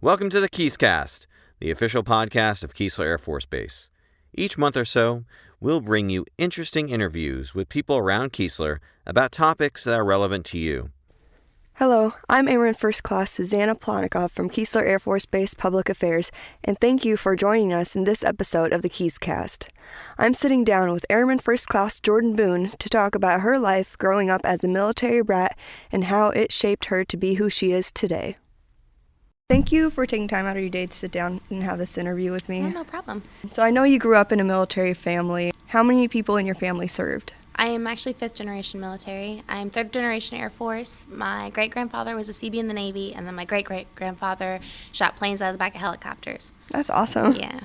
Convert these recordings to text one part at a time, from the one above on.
Welcome to the KeesKast, the official podcast of Keesler Air Force Base. Each month or so, we'll bring you interesting interviews with people around Keesler about topics that are relevant to you. Hello, I'm Airman First Class Suzanna Plotnikov from Keesler Air Force Base Public Affairs, and thank you for joining us in this episode of the KeesKast. I'm sitting down with Airman First Class Jordan Boone to talk about her life growing up as a military brat and how it shaped her to be who she is today. Thank you for taking time out of your day to sit down and have this interview with me. Oh, no problem. So I know you grew up in a military family. How many people in your family served? I am actually fifth generation military. I am third generation Air Force. My great-grandfather was a CB in the Navy, and then my great-great-grandfather shot planes out of the back of helicopters. That's awesome. Yeah.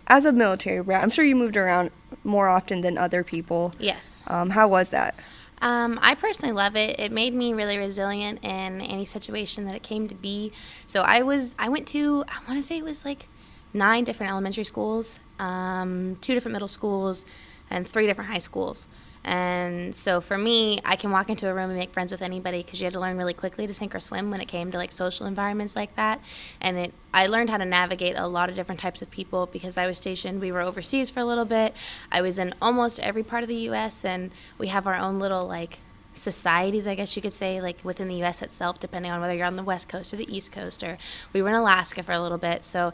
As a military brat, I'm sure you moved around more often than other people. Yes. How was that? I personally love it. It made me really resilient in any situation that it came to be. So I went to, I want to say it was like 9 different elementary schools, 2 different middle schools, and 3 different high schools. And so for me, I can walk into a room and make friends with anybody because you had to learn really quickly to sink or swim when it came to like social environments like that. And I learned how to navigate a lot of different types of people because I was stationed, we were overseas for a little bit. I was in almost every part of the U.S. and we have our own little like societies, I guess you could say, like within the U.S. itself, depending on whether you're on the West Coast or the East Coast, or we were in Alaska for a little bit. So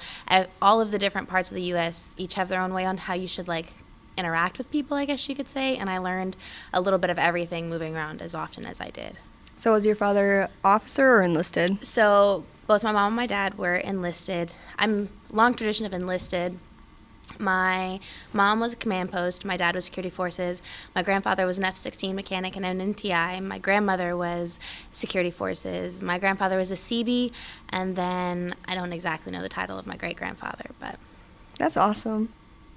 all of the different parts of the U.S. each have their own way on how you should like interact with people, I guess you could say, and I learned a little bit of everything moving around as often as I did. So was your father officer or enlisted? So both my mom and my dad were enlisted. I'm long tradition of enlisted. My mom was a command post. My dad was security forces. My grandfather was an F-16 mechanic and an NTI. My grandmother was security forces. My grandfather was a CB, and then I don't exactly know the title of my great-grandfather, but... That's awesome.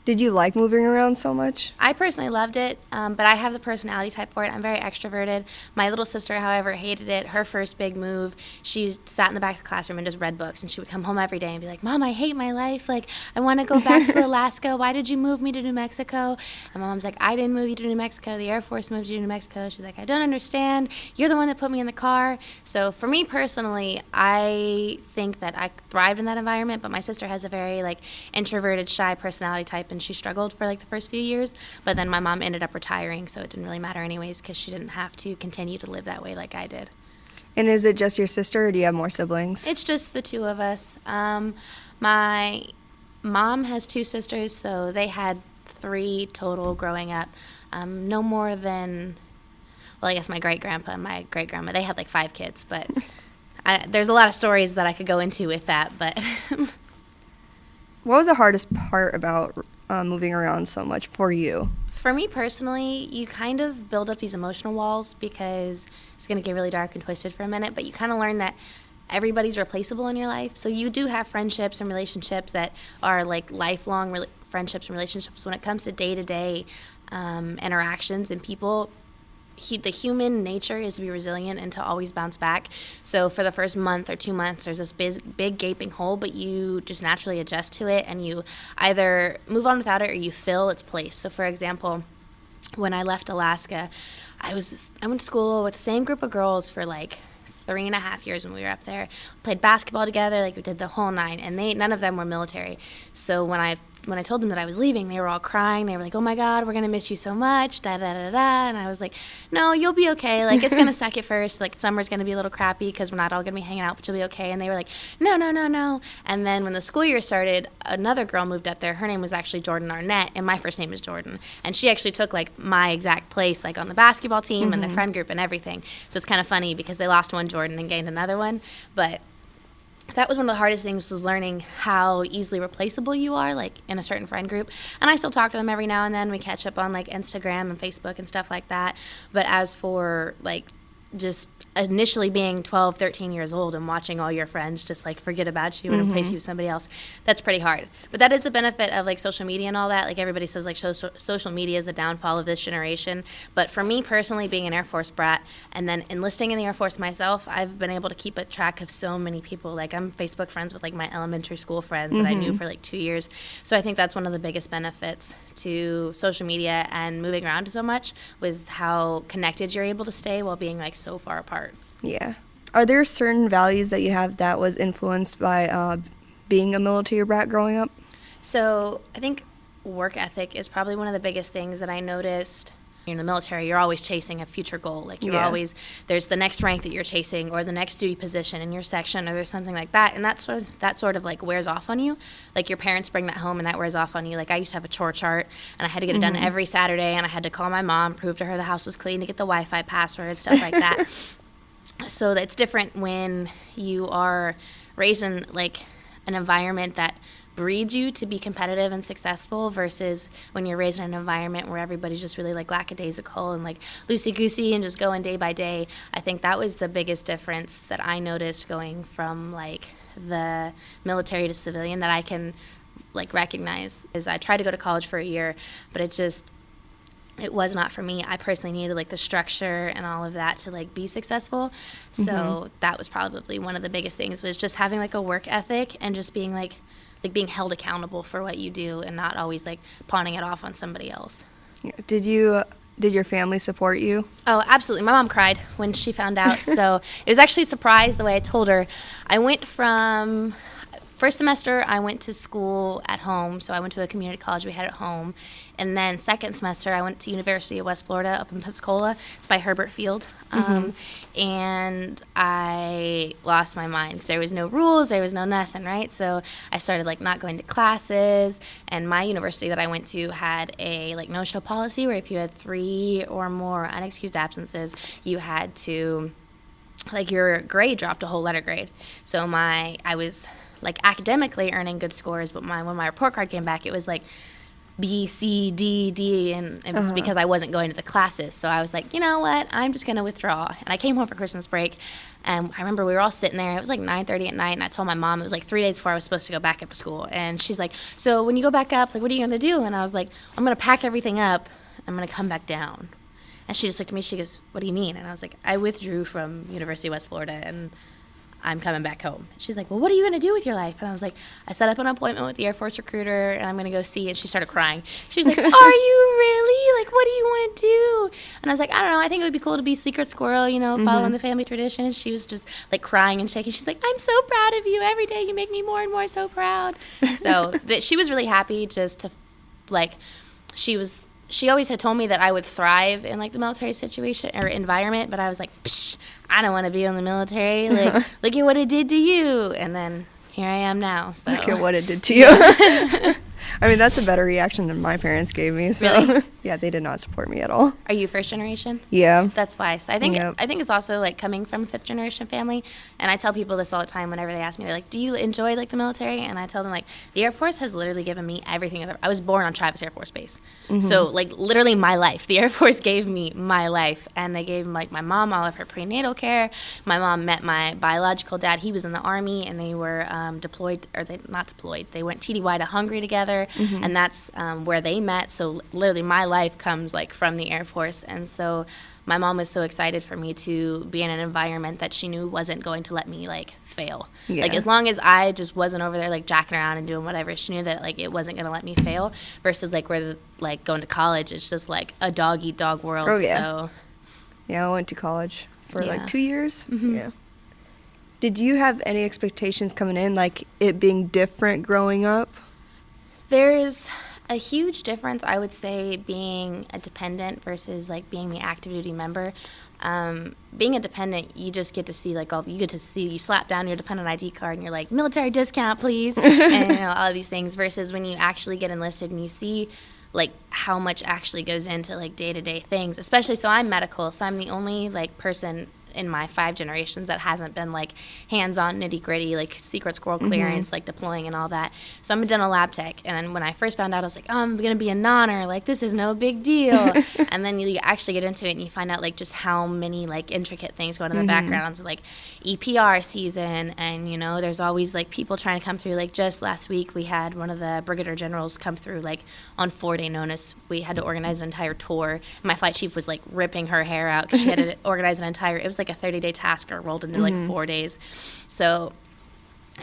Did you like moving around so much? I personally loved it, but I have the personality type for it. I'm very extroverted. My little sister, however, hated it. Her first big move, she sat in the back of the classroom and just read books, and she would come home every day and be like, Mom, I hate my life. Like, I want to go back to Alaska. Why did you move me to New Mexico? And my mom's like, I didn't move you to New Mexico. The Air Force moved you to New Mexico. She's like, I don't understand. You're the one that put me in the car. So for me personally, I think that I thrived in that environment, but my sister has a very, like, introverted, shy personality type, and she struggled for like the first few years, but then my mom ended up retiring, so it didn't really matter anyways because she didn't have to continue to live that way like I did. And is it just your sister, or do you have more siblings? It's just the 2 of us. My mom has 2 sisters, so they had 3 total growing up. No more than, well, I guess my great-grandpa and my great-grandma, they had like 5 kids, but there's a lot of stories that I could go into with that, but... What was the hardest part about moving around so much for you? For me personally, you kind of build up these emotional walls because it's going to get really dark and twisted for a minute, but you kind of learn that everybody's replaceable in your life. So you do have friendships and relationships that are like lifelong friendships and relationships. When it comes to day-to-day interactions and people, the human nature is to be resilient and to always bounce back. So for the first month or 2 months, there's this big gaping hole, but you just naturally adjust to it, and you either move on without it or you fill its place. So for example, when I left Alaska, I went to school with the same group of girls for like 3.5 years when we were up there. We played basketball together, like we did the whole 9, and none of them were military. So when I told them that I was leaving, they were all crying. They were like, oh my God, we're going to miss you so much, da-da-da-da. And I was like, no, you'll be okay. Like, it's going to suck at first. Like, summer's going to be a little crappy because we're not all going to be hanging out, but you'll be okay. And they were like, no, no, no, no. And then when the school year started, another girl moved up there. Her name was actually Jordan Arnett, and my first name is Jordan. And she actually took, like, my exact place, like, on the basketball team and the friend group and everything. So it's kind of funny because they lost one Jordan and gained another one. But that was one of the hardest things, was learning how easily replaceable you are, like in a certain friend group. And I still talk to them every now and then. We catch up on like Instagram and Facebook and stuff like that. But as for like just initially being 12, 13 years old and watching all your friends just like forget about you and replace you with somebody else, that's pretty hard. But that is the benefit of like social media and all that. Like everybody says like social media is the downfall of this generation. But for me personally, being an Air Force brat and then enlisting in the Air Force myself, I've been able to keep a track of so many people. Like I'm Facebook friends with like my elementary school friends that I knew for like 2 years. So I think that's one of the biggest benefits to social media and moving around so much, was how connected you're able to stay while being like so far apart. Yeah. Are there certain values that you have that was influenced by being a military brat growing up? So I think work ethic is probably one of the biggest things that I noticed. In the military, you're always chasing a future goal. Like there's the next rank that you're chasing, or the next duty position in your section, or there's something like that, and that sort of like wears off on you. Like your parents bring that home, and that wears off on you. Like I used to have a chore chart, and I had to get it done every Saturday, and I had to call my mom, prove to her the house was clean, to get the Wi-Fi password, stuff like that. So that's different when you are raised in like an environment that breeds you to be competitive and successful versus when you're raised in an environment where everybody's just really like lackadaisical and like loosey-goosey and just going day by day. I think that was the biggest difference that I noticed going from like the military to civilian that I can like recognize. Is I tried to go to college for a year, but it was not for me. I personally needed like the structure and all of that to like be successful. So that was probably one of the biggest things, was just having like a work ethic and just being like being held accountable for what you do and not always like pawning it off on somebody else. Yeah. Did your family support you? Oh, absolutely. My mom cried when she found out. So it was actually a surprise the way I told her. I went from first semester, I went to school at home. So I went to a community college we had at home. And then second semester, I went to University of West Florida up in Pensacola. It's by Herbert Field. And I lost my mind because there was no rules, there was no nothing, right? So I started like not going to classes. And my university that I went to had a like no-show policy where if you had 3 or more unexcused absences, you had to, like your grade dropped a whole letter grade. So I was like academically earning good scores, but when my report card came back, it was like B, C, D, D, and it's because I wasn't going to the classes. So I was like, you know what, I'm just going to withdraw. And I came home for Christmas break, and I remember we were all sitting there. It was like 9:30 at night, and I told my mom, it was like 3 days before I was supposed to go back up to school. And she's like, so when you go back up, like, what are you going to do? And I was like, I'm going to pack everything up. I'm going to come back down. And she just looked at me. She goes, what do you mean? And I was like, I withdrew from University of West Florida, and I'm coming back home. She's like, well, what are you going to do with your life? And I was like, I set up an appointment with the Air Force recruiter, and I'm going to go see. And she started crying. She was like, are you really? Like, what do you want to do? And I was like, I don't know. I think it would be cool to be secret squirrel, following the family tradition. She was just, like, crying and shaking. She's like, I'm so proud of you. Every day you make me more and more so proud. So she was really happy just to, like, she always had told me that I would thrive in like the military situation or environment, but I was like, psh, I don't want to be in the military. Like, look at what it did to you. And then here I am now. So. Look at what it did to you. I mean, that's a better reaction than my parents gave me. So Really? Yeah, they did not support me at all. Are you first generation? Yeah. That's why. So I think it's also like coming from a fifth generation family. And I tell people this all the time whenever they ask me, they're like, do you enjoy like the military? And I tell them like, the Air Force has literally given me everything. I was born on Travis Air Force Base. So like literally my life. The Air Force gave me my life. And they gave like my mom all of her prenatal care. My mom met my biological dad. He was in the Army, and they were deployed, or they not deployed. They went TDY to Hungary together. And that's where they met. So literally my life comes like from the Air Force. And so my mom was so excited for me to be in an environment that she knew wasn't going to let me like fail. Yeah. Like as long as I just wasn't over there like jacking around and doing whatever, she knew that like it wasn't going to let me fail, versus like where like going to college, it's just like a dog eat dog world. Oh, yeah. So Yeah, I went to college for like 2 years. Mm-hmm. Yeah. Did you have any expectations coming in, like it being different growing up? There's a huge difference, I would say, being a dependent versus like being the active duty member. Being a dependent, you just get to see like you slap down your dependent ID card and you're like, military discount, please, and all of these things. Versus when you actually get enlisted and you see like how much actually goes into like day-to-day things. Especially, so I'm medical, so I'm the only like person in my 5 generations that hasn't been like hands-on nitty-gritty like secret squirrel clearance, like deploying and all that. So I'm a dental lab tech, and when I first found out, I was like, oh, I'm gonna be a nonner, like this is no big deal. And then you actually get into it and you find out like just how many like intricate things go into the backgrounds of like EPR season, and there's always like people trying to come through. Like just last week we had one of the brigadier generals come through like on 4-day notice. We had to organize an entire tour. My flight chief was like ripping her hair out because she had to organize an entire, it was like a 30-day task rolled into like 4 days. So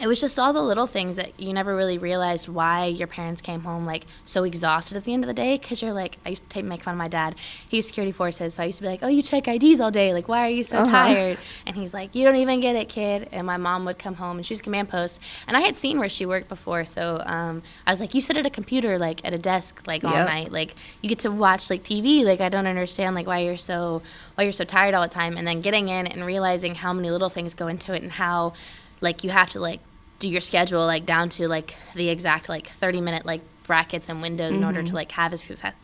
it was just all the little things that you never really realized why your parents came home like so exhausted at the end of the day, because you're like, I used to make fun of my dad. He was security forces, so I used to be like, oh, you check IDs all day, like why are you so tired? And he's like, you don't even get it, kid. And my mom would come home, and she was command post, and I had seen where she worked before, so I was like, you sit at a computer like at a desk like all night, like you get to watch like TV, like I don't understand like why you're so tired all the time. And then getting in and realizing how many little things go into it, and how like you have to like do your schedule like down to like the exact like 30-minute like brackets and windows in order to like have a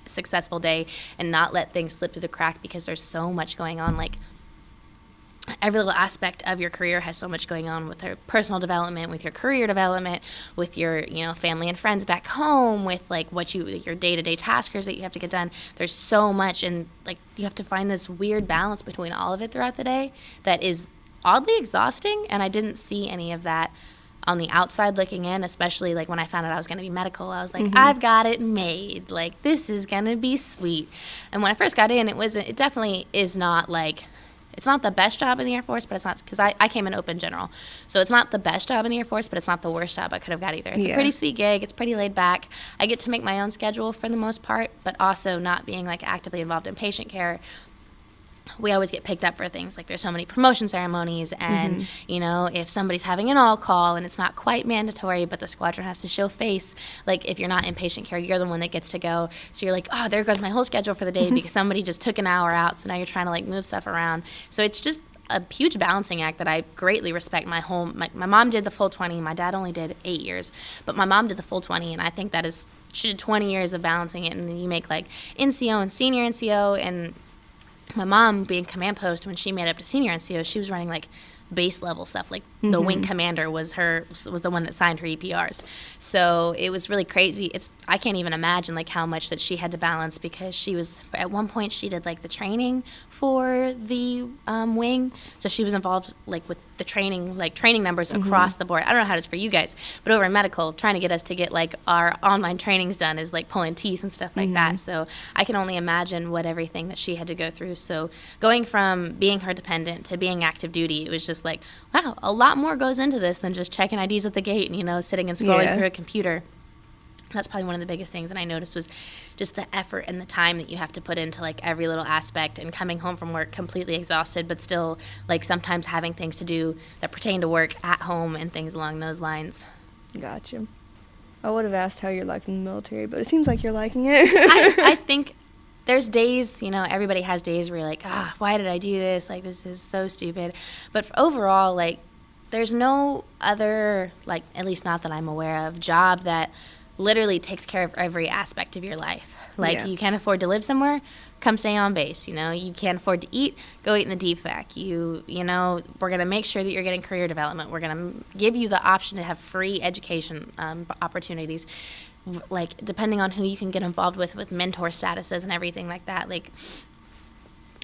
successful day and not let things slip through the crack, because there's so much going on. Like every little aspect of your career has so much going on with your personal development, with your career development, with your, you know, family and friends back home, with like your day-to-day taskers that you have to get done. There's so much, and like you have to find this weird balance between all of it throughout the day that is oddly exhausting, and I didn't see any of that on the outside looking in, especially like when I found out I was going to be medical. I was like, I've got it made. Like, this is going to be sweet. And when I first got in, it definitely is not like, it's not the best job in the Air Force, but it's not, because I came in open general. So it's not the best job in the Air Force, but it's not the worst job I could have got either. It's a pretty sweet gig. It's pretty laid back. I get to make my own schedule for the most part, but also not being like actively involved in patient care. We always get picked up for things like there's so many promotion ceremonies, and you know, if somebody's having an all call and it's not quite mandatory but the squadron has to show face, like if you're not in patient care, you're the one that gets to go. So you're like, oh, there goes my whole schedule for the day because somebody just took an hour out, so now you're trying to like move stuff around. So it's just a huge balancing act that I greatly respect. My mom did the full 20. My dad only did 8 years, but my mom did the full 20, and I think that is, she did 20 years of balancing it. And then you make like NCO and senior NCO, and my mom, being command post, when she made up to senior NCO, she was running like base level stuff. Like the wing commander was the one that signed her EPRs. So it was really crazy. I can't even imagine like how much that she had to balance, because she was, at one point she did like the training for the wing. So she was involved like with the training numbers across the board. I don't know how it is for you guys, but over in medical, trying to get us to get like our online trainings done is like pulling teeth and stuff like that. So I can only imagine what everything that she had to go through. So going from being her dependent to being active duty, it was just like, wow, a lot more goes into this than just checking IDs at the gate and, you know, sitting and scrolling through a computer. That's probably one of the biggest things, and I noticed was just the effort and the time that you have to put into like every little aspect, and coming home from work completely exhausted, but still like sometimes having things to do that pertain to work at home and things along those lines. Gotcha. I would have asked how you're liking the military, but it seems like you're liking it. I think there's days, you know, everybody has days where you're like, why did I do this? Like, this is so stupid. But overall, like, there's no other, like, at least not that I'm aware of, job that literally takes care of every aspect of your life. Like, you can't afford to live somewhere, come stay on base. You know, you can't afford to eat, go eat in the DFAC. You know, we're going to make sure that you're getting career development. We're going to give you the option to have free education opportunities. Like, depending on who you can get involved with mentor statuses and everything like that. Like,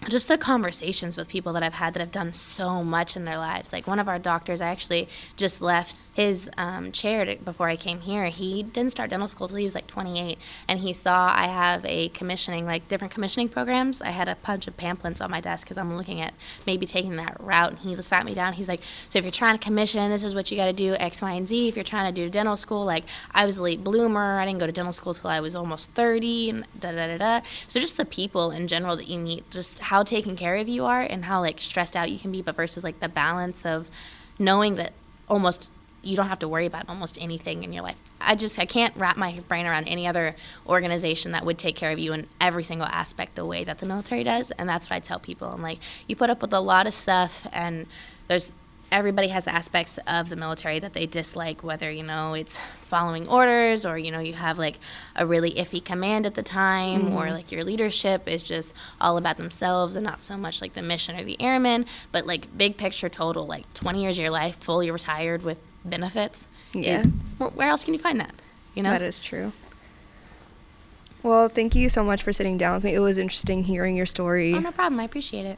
just the conversations with people that I've had that have done so much in their lives. Like, one of our doctors, I actually just left his chair before I came here. He didn't start dental school till he was like 28, and he saw I have a commissioning, like different commissioning programs. I had a bunch of pamphlets on my desk because I'm looking at maybe taking that route, and he sat me down. He's like, so if you're trying to commission, this is what you got to do, X, Y, and Z. If you're trying to do dental school, like, I was a late bloomer. I didn't go to dental school till I was almost 30, and da-da-da-da. So just the people in general that you meet, just how taken care of you are and how, like, stressed out you can be, but versus, like, the balance of knowing that almost you don't have to worry about almost anything in your life. I can't wrap my brain around any other organization that would take care of you in every single aspect the way that the military does, and that's what I tell people. I'm like, you put up with a lot of stuff, and everybody has aspects of the military that they dislike, whether, you know, it's following orders, or, you know, you have like a really iffy command at the time, or like your leadership is just all about themselves and not so much like the mission or the airmen. But like big picture total, like 20 years of your life fully retired with benefits, where else can you find that? You know, that is true. Well, thank you so much for sitting down with me. It was interesting hearing your story. Oh, no problem. I appreciate it.